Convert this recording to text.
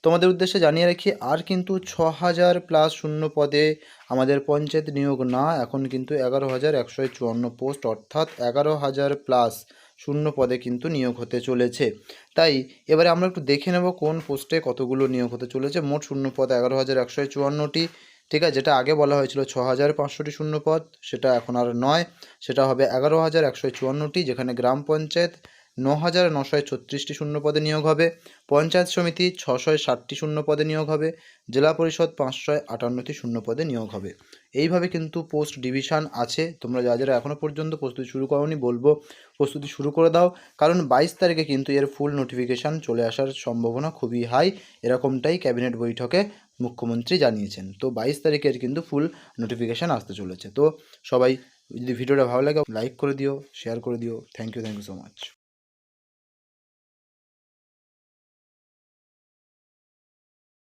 তোমাদের উদ্দেশ্যে জানিয়ে রাখি, আর কিন্তু 6000+ শূন্য পদে আমাদের পঞ্চায়েত নিয়োগ না, এখন কিন্তু 11,154 পোস্ট, অর্থাৎ 11,000+ শূন্য পদে কিন্তু নিয়োগ হতে চলেছে। তাই এবারে আমরা একটু দেখে নেব কোন পোস্টে কতগুলো নিয়োগ হতে চলেছে। মোট শূন্য পদ 11,154টি, ঠিক আছে। যেটা আগে বলা হয়েছিল 6,500টি শূন্য পদ, সেটা এখন আর নয়, সেটা হবে 11,154টি, যেখানে গ্রাম পঞ্চায়েত 9,936টি শূন্য পদে নিয়োগ হবে, পঞ্চায়েত সমিতি 660টি শূন্য পদে নিয়োগ হবে, জেলা পরিষদ 558টি শূন্য পদে নিয়োগ হবে। এইভাবে কিন্তু পোস্ট ডিভিশন আছে। তোমরা যারা এখনও পর্যন্ত প্রস্তুতি শুরু করোনি, বলবো প্রস্তুতি শুরু করে দাও, কারণ 22 তারিখে কিন্তু এর ফুল নোটিফিকেশান চলে আসার সম্ভাবনা খুবই হাই, এরকমটাই ক্যাবিনেট বৈঠকে মুখ্যমন্ত্রী জানিয়েছেন। তো 22 তারিখের কিন্তু ফুল নোটিফিকেশান আসতে চলেছে। তো সবাই যদি ভিডিওটা ভালো লাগে লাইক করে দিও, শেয়ার করে দিও। Thank you so much.